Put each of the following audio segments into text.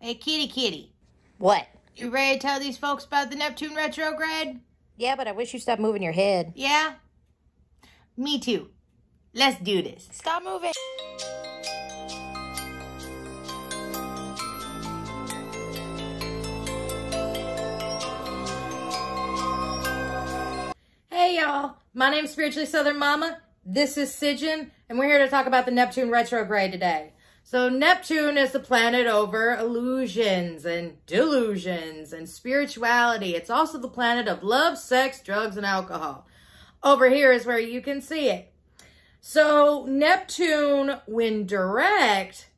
Hey, kitty. What? You ready to tell these folks about the Neptune Retrograde? Yeah, but I wish you stopped moving your head. Yeah? Me too. Let's do this. Stop moving. Hey, y'all. My name's Spiritually Southern Mama. This is Sijin, and we're here to talk about the Neptune Retrograde today. So Neptune is the planet over illusions and delusions and spirituality. It's also the planet of love, sex, drugs, and alcohol. Over here is where you can see it. So Neptune, when direct,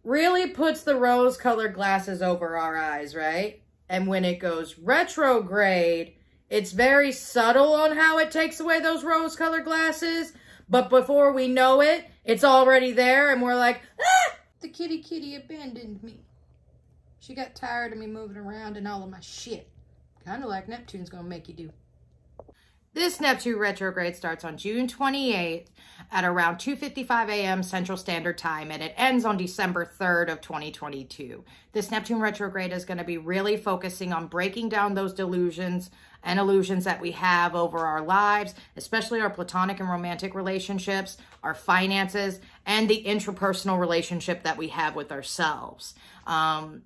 really puts the rose-colored glasses over our eyes, right? And when it goes retrograde, it's very subtle on how it takes away those rose-colored glasses. But before we know it, it's already there, and we're like, ah! The kitty abandoned me. She got tired of me moving around and all of my shit. Kind of like Neptune's gonna make you do. This Neptune retrograde starts on June 28th at around 2:55 a.m. Central Standard Time, and it ends on December 3rd of 2022. This Neptune retrograde is going to be really focusing on breaking down those delusions and illusions that we have over our lives, especially our platonic and romantic relationships, our finances, and the intrapersonal relationship that we have with ourselves.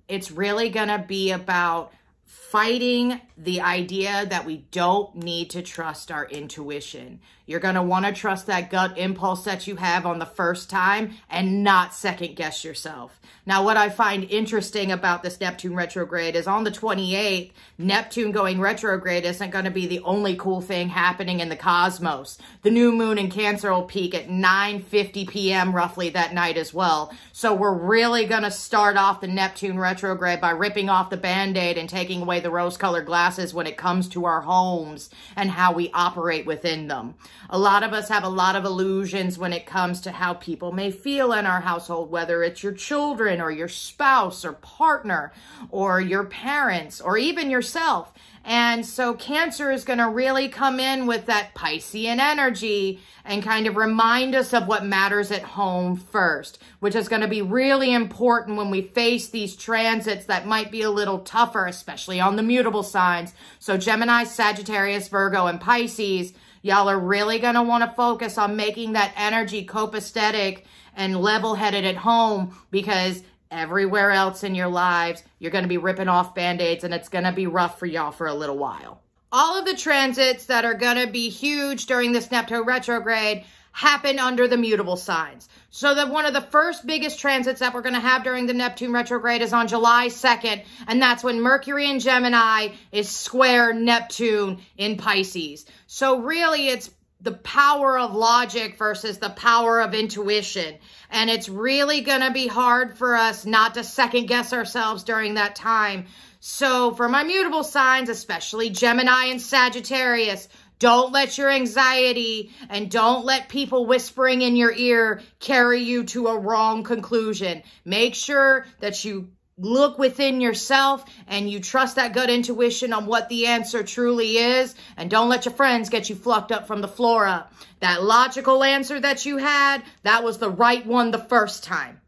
It's really going to be about fighting the idea that we don't need to trust our intuition. You're going to want to trust that gut impulse that you have on the first time and not second guess yourself. Now, what I find interesting about this Neptune retrograde is on the 28th, Neptune going retrograde isn't going to be the only cool thing happening in the cosmos. The new moon in Cancer will peak at 9:50 p.m. roughly that night as well. So we're really going to start off the Neptune retrograde by ripping off the Band-Aid and taking away the rose-colored glasses when it comes to our homes and how we operate within them. A lot of us have a lot of illusions when it comes to how people may feel in our household, whether it's your children or your spouse or partner or your parents or even yourself. And so Cancer is going to really come in with that Piscean energy and kind of remind us of what matters at home first, which is going to be really important when we face these transits that might be a little tougher, especially on the mutable signs. So Gemini, Sagittarius, Virgo, and Pisces, y'all are really going to want to focus on making that energy copacetic and level-headed at home, because everywhere else in your lives, you're going to be ripping off Band-Aids, and it's going to be rough for y'all for a little while. All of the transits that are going to be huge during this Neptune retrograde happen under the mutable signs. So that one of the first biggest transits that we're going to have during the Neptune retrograde is on July 2nd, and that's when Mercury in Gemini is square Neptune in Pisces. So really, it's the power of logic versus the power of intuition. And it's really going to be hard for us not to second guess ourselves during that time. So for my mutable signs, especially Gemini and Sagittarius, don't let your anxiety and don't let people whispering in your ear carry you to a wrong conclusion. Make sure that you look within yourself and you trust that gut intuition on what the answer truly is, and don't let your friends get you flucked up from the floor up. That logical answer that you had, that was the right one the first time.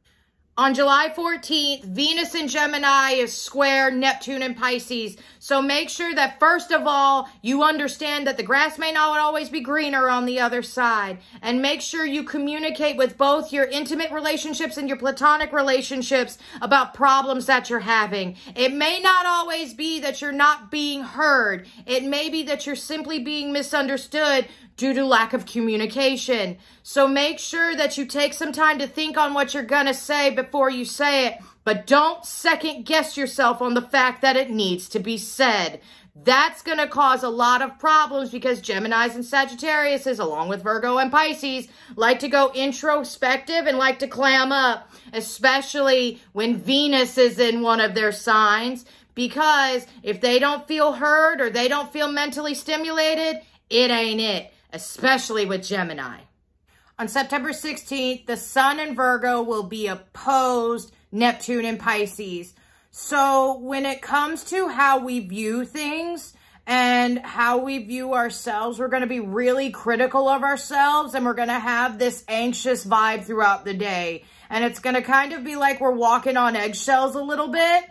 On July 14th, Venus in Gemini is square Neptune in Pisces. So make sure that first of all, you understand that the grass may not always be greener on the other side. And make sure you communicate with both your intimate relationships and your platonic relationships about problems that you're having. It may not always be that you're not being heard. It may be that you're simply being misunderstood due to lack of communication. So make sure that you take some time to think on what you're going to say before you say it, but don't second guess yourself on the fact that it needs to be said. That's going to cause a lot of problems because Geminis and Sagittariuses, along with Virgo and Pisces, like to go introspective and like to clam up, especially when Venus is in one of their signs, because if they don't feel heard or they don't feel mentally stimulated, it ain't it. Especially with Gemini. On September 16th, the Sun in Virgo will be opposed Neptune in Pisces. So when it comes to how we view things and how we view ourselves, we're going to be really critical of ourselves, and we're going to have this anxious vibe throughout the day. and it's going to kind of be like we're walking on eggshells a little bit.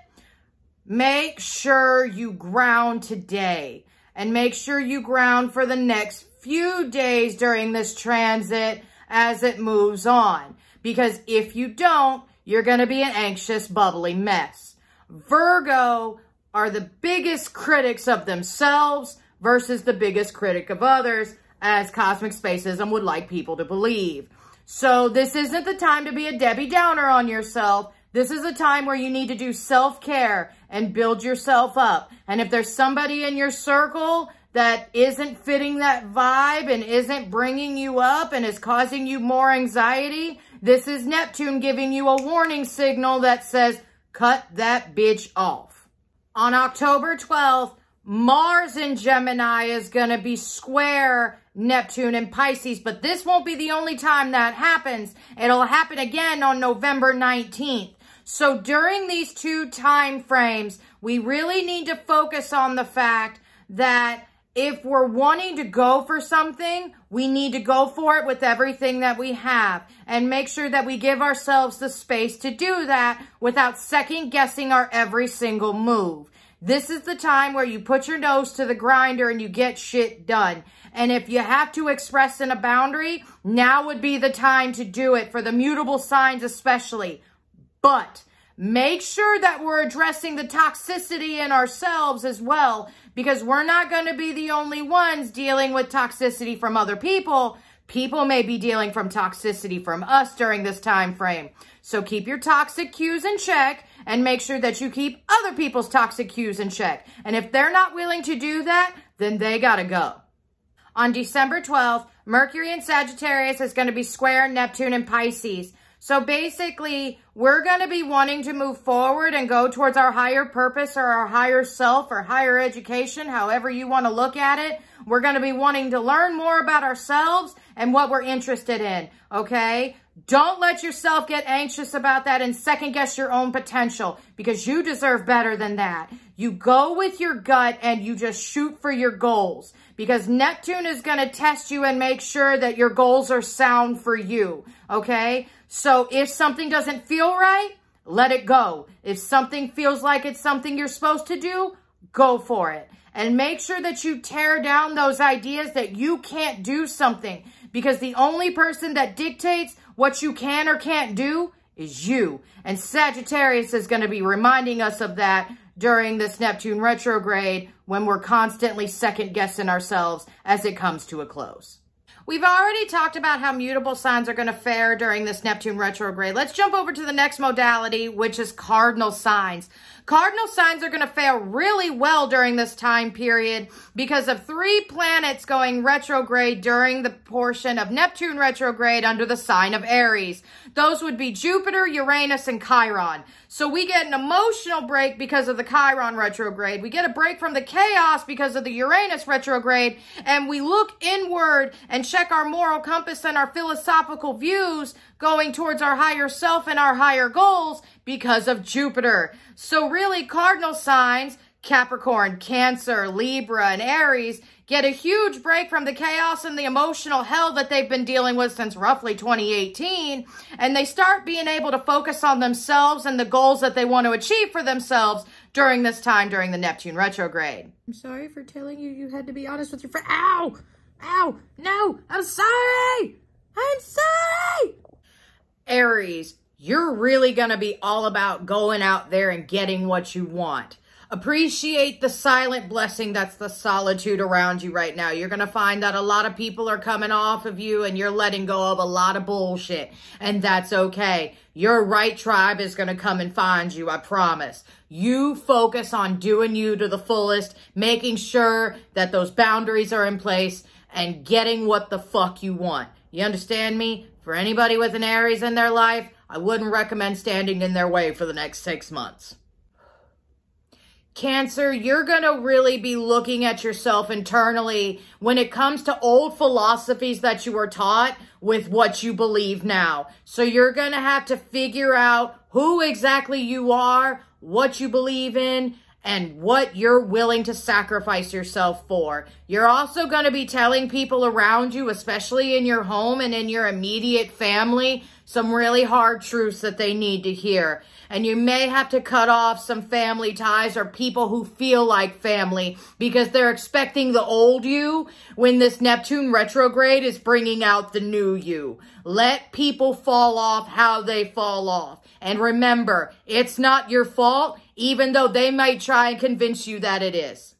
Make sure you ground today, and make sure you ground for the next few days during this transit as it moves on. Because if you don't, you're going to be an anxious, bubbly mess. Virgo are the biggest critics of themselves versus the biggest critic of others, as cosmic spacism would like people to believe. So this isn't the time to be a Debbie Downer on yourself. This is a time where you need to do self-care and build yourself up. And if there's somebody in your circle that isn't fitting that vibe and isn't bringing you up and is causing you more anxiety, this is Neptune giving you a warning signal that says, cut that bitch off. On October 12th, Mars in Gemini is going to be square Neptune in Pisces, but this won't be the only time that happens. It'll happen again on November 19th. So during these two time frames, we really need to focus on the fact that if we're wanting to go for something, we need to go for it with everything that we have and make sure that we give ourselves the space to do that without second guessing our every single move. This is the time where you put your nose to the grinder and you get shit done. And if you have to express in a boundary, now would be the time to do it, for the mutable signs especially. But make sure that we're addressing the toxicity in ourselves as well, because we're not going to be the only ones dealing with toxicity from other people. People may be dealing from toxicity from us during this time frame. So keep your toxic cues in check and make sure that you keep other people's toxic cues in check. And if they're not willing to do that, then they gotta go. On December 12th, Mercury in Sagittarius is going to be square Neptune in Pisces. So basically, we're going to be wanting to move forward and go towards our higher purpose or our higher self or higher education, however you want to look at it. We're going to be wanting to learn more about ourselves and what we're interested in, okay? Don't let yourself get anxious about that and second guess your own potential, because you deserve better than that. You go with your gut and you just shoot for your goals, because Neptune is going to test you and make sure that your goals are sound for you, okay? So if something doesn't feel right, let it go. If something feels like it's something you're supposed to do, go for it. And make sure that you tear down those ideas that you can't do something, because the only person that dictates what you can or can't do is you. And Sagittarius is going to be reminding us of that during this Neptune retrograde, when we're constantly second-guessing ourselves as it comes to a close. We've already talked about how mutable signs are going to fare during this Neptune retrograde. Let's jump over to the next modality, which is cardinal signs. Cardinal signs are going to fare really well during this time period because of 3 planets going retrograde during the portion of Neptune retrograde under the sign of Aries. Those would be Jupiter, Uranus, and Chiron. So we get an emotional break because of the Chiron retrograde. We get a break from the chaos because of the Uranus retrograde. And we look inward and check our moral compass and our philosophical views going towards our higher self and our higher goals because of Jupiter. So really, cardinal signs, Capricorn, Cancer, Libra, and Aries, get a huge break from the chaos and the emotional hell that they've been dealing with since roughly 2018. And they start being able to focus on themselves and the goals that they want to achieve for themselves during this time, during the Neptune retrograde. I'm sorry for telling you you had to be honest with your friend. Ow! Ow! No! I'm sorry! I'm sorry! Aries, you're really going to be all about going out there and getting what you want. Appreciate the silent blessing that's the solitude around you right now. You're going to find that a lot of people are coming off of you and you're letting go of a lot of bullshit. And that's okay. Your right tribe is going to come and find you, I promise. You focus on doing you to the fullest, making sure that those boundaries are in place and getting what the fuck you want. You understand me? For anybody with an Aries in their life, I wouldn't recommend standing in their way for the next 6 months. Cancer, you're going to really be looking at yourself internally when it comes to old philosophies that you were taught with what you believe now. So you're going to have to figure out who exactly you are, what you believe in, and what you're willing to sacrifice yourself for. You're also going to be telling people around you, especially in your home and in your immediate family, some really hard truths that they need to hear. And you may have to cut off some family ties or people who feel like family because they're expecting the old you when this Neptune retrograde is bringing out the new you. Let people fall off how they fall off. And remember, it's not your fault, even though they might try and convince you that it is.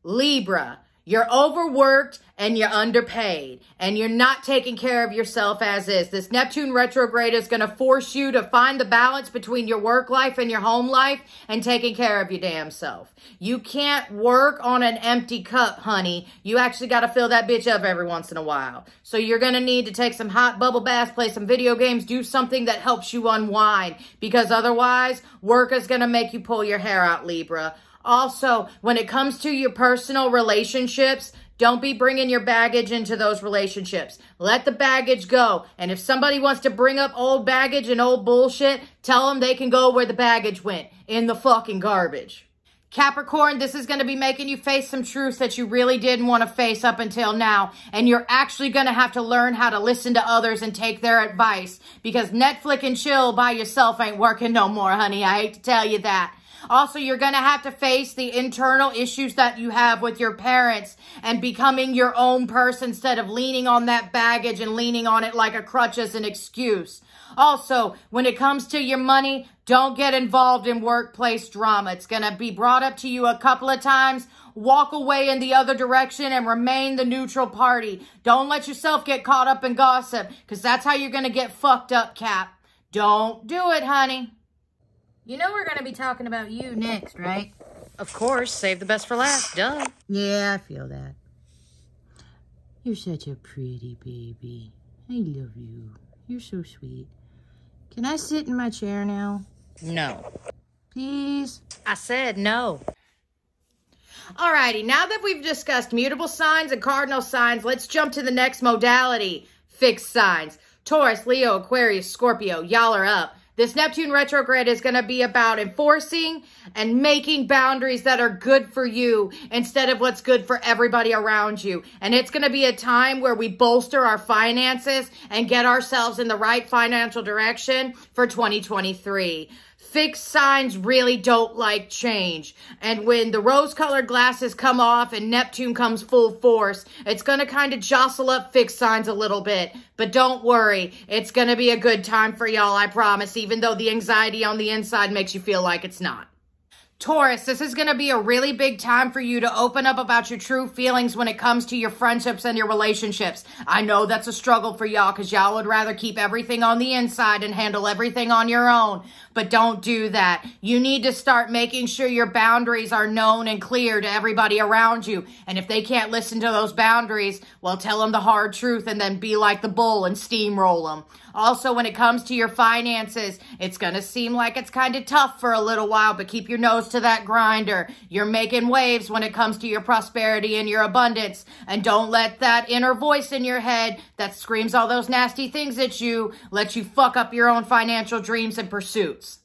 Libra, you're overworked and you're underpaid and you're not taking care of yourself as is. This Neptune retrograde is going to force you to find the balance between your work life and your home life and taking care of your damn self. You can't work on an empty cup, honey. You actually got to fill that bitch up every once in a while. So you're going to need to take some hot bubble baths, play some video games, do something that helps you unwind because otherwise work is going to make you pull your hair out, Libra. Also, when it comes to your personal relationships, don't be bringing your baggage into those relationships. Let the baggage go. And if somebody wants to bring up old baggage and old bullshit, tell them they can go where the baggage went, in the fucking garbage. Capricorn, this is going to be making you face some truths that you really didn't want to face up until now. And you're actually going to have to learn how to listen to others and take their advice. Because Netflix and chill by yourself ain't working no more, honey. I hate to tell you that. Also, you're going to have to face the internal issues that you have with your parents and becoming your own person instead of leaning on that baggage and leaning on it like a crutch as an excuse. Also, when it comes to your money, don't get involved in workplace drama. It's going to be brought up to you a couple of times. Walk away in the other direction and remain the neutral party. Don't let yourself get caught up in gossip because that's how you're going to get fucked up, Cap. Don't do it, honey. You know we're going to be talking about you next, right? Of course. Save the best for last. Duh. Yeah, I feel that. You're such a pretty baby. I love you. You're so sweet. Can I sit in my chair now? No. Please? I said no. Alrighty, now that we've discussed mutable signs and cardinal signs, let's jump to the next modality, fixed signs. Taurus, Leo, Aquarius, Scorpio, y'all are up. This Neptune retrograde is going to be about enforcing and making boundaries that are good for you instead of what's good for everybody around you. And it's going to be a time where we bolster our finances and get ourselves in the right financial direction for 2023. Fixed signs really don't like change. And when the rose-colored glasses come off and Neptune comes full force, it's going to kind of jostle up fixed signs a little bit. But don't worry, it's going to be a good time for y'all, I promise, even though the anxiety on the inside makes you feel like it's not. Taurus, this is going to be a really big time for you to open up about your true feelings when it comes to your friendships and your relationships. I know that's a struggle for y'all because y'all would rather keep everything on the inside and handle everything on your own. But don't do that. You need to start making sure your boundaries are known and clear to everybody around you. And if they can't listen to those boundaries, well, tell them the hard truth and then be like the bull and steamroll them. Also, when it comes to your finances, it's going to seem like it's kind of tough for a little while, but keep your nose to that grinder. You're making waves when it comes to your prosperity and your abundance. And don't let that inner voice in your head that screams all those nasty things at you let you fuck up your own financial dreams and pursuits.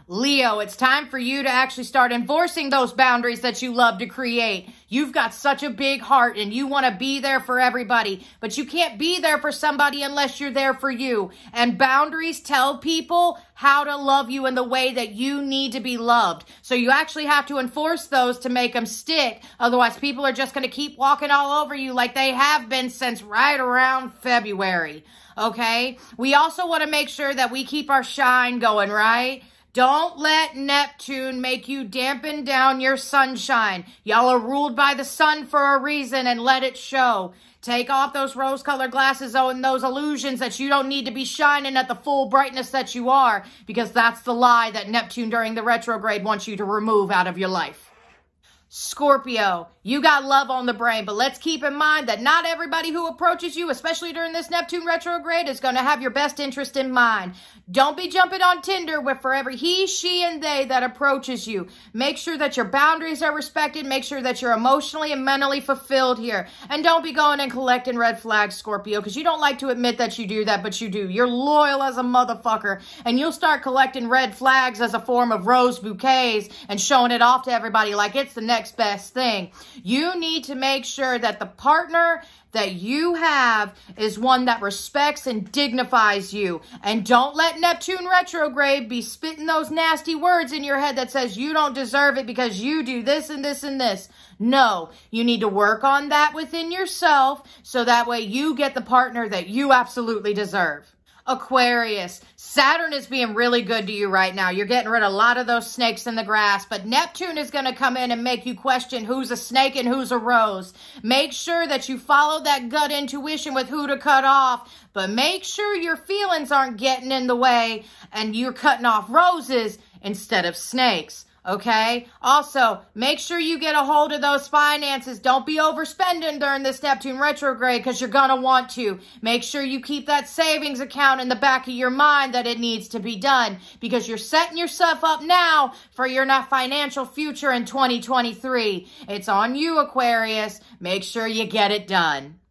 Leo, it's time for you to actually start enforcing those boundaries that you love to create. You've got such a big heart and you want to be there for everybody, but you can't be there for somebody unless you're there for you. And boundaries tell people how to love you in the way that you need to be loved. So you actually have to enforce those to make them stick. Otherwise, people are just going to keep walking all over you like they have been since right around February. Okay? We also want to make sure that we keep our shine going, right? Don't let Neptune make you dampen down your sunshine. Y'all are ruled by the sun for a reason and let it show. Take off those rose-colored glasses and those illusions that you don't need to be shining at the full brightness that you are, because that's the lie that Neptune during the retrograde wants you to remove out of your life. Scorpio, you got love on the brain, but let's keep in mind that not everybody who approaches you, especially during this Neptune retrograde, is going to have your best interest in mind. Don't be jumping on Tinder with for every he, she, and they that approaches you. Make sure that your boundaries are respected. Make sure that you're emotionally and mentally fulfilled here. And don't be going and collecting red flags, Scorpio, because you don't like to admit that you do that, but you do. You're loyal as a motherfucker, and you'll start collecting red flags as a form of rose bouquets and showing it off to everybody like it's the next next best thing. You need to make sure that the partner that you have is one that respects and dignifies you. And don't let Neptune retrograde be spitting those nasty words in your head that says you don't deserve it because you do this and this and this. No, you need to work on that within yourself so that way you get the partner that you absolutely deserve. Aquarius, Saturn is being really good to you right now. You're getting rid of a lot of those snakes in the grass, but Neptune is going to come in and make you question who's a snake and who's a rose. Make sure that you follow that gut intuition with who to cut off, but make sure your feelings aren't getting in the way and you're cutting off roses instead of snakes. Okay? Also, make sure you get a hold of those finances. Don't be overspending during this Neptune retrograde because you're going to want to. Make sure you keep that savings account in the back of your mind that it needs to be done because you're setting yourself up now for your financial future in 2023. It's on you, Aquarius. Make sure you get it done.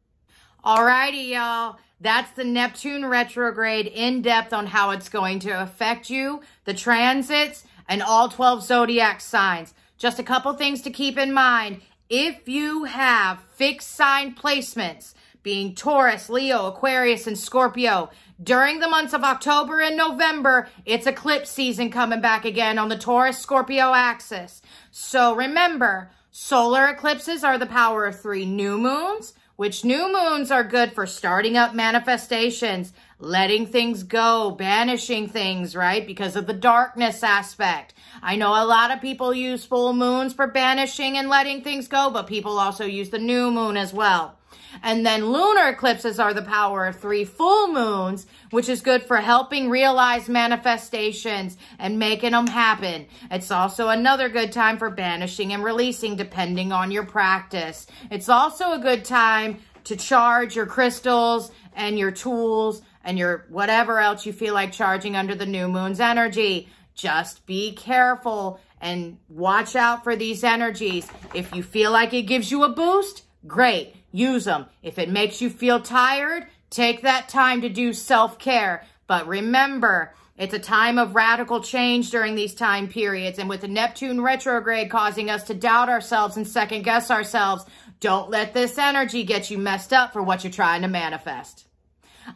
Alrighty, y'all. That's the Neptune retrograde in depth on how it's going to affect you, the transits, and all 12 zodiac signs. Just a couple things to keep in mind. If you have fixed sign placements, being Taurus, Leo, Aquarius, and Scorpio, during the months of October and November, it's eclipse season coming back again on the Taurus-Scorpio axis. So remember, solar eclipses are the power of 3 new moons, which new moons are good for starting up manifestations, letting things go, banishing things, right? Because of the darkness aspect. I know a lot of people use full moons for banishing and letting things go, but people also use the new moon as well. And then lunar eclipses are the power of 3 full moons, which is good for helping realize manifestations and making them happen. It's also another good time for banishing and releasing depending on your practice. It's also a good time to charge your crystals and your tools and your whatever else you feel like charging under the new moon's energy. Just be careful and watch out for these energies. If you feel like it gives you a boost, great, use them. If it makes you feel tired, take that time to do self-care. But remember, it's a time of radical change during these time periods. And with the Neptune retrograde causing us to doubt ourselves and second guess ourselves, don't let this energy get you messed up for what you're trying to manifest.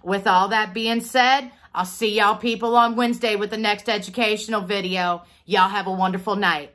With all that being said, I'll see y'all people on Wednesday with the next educational video. Y'all have a wonderful night.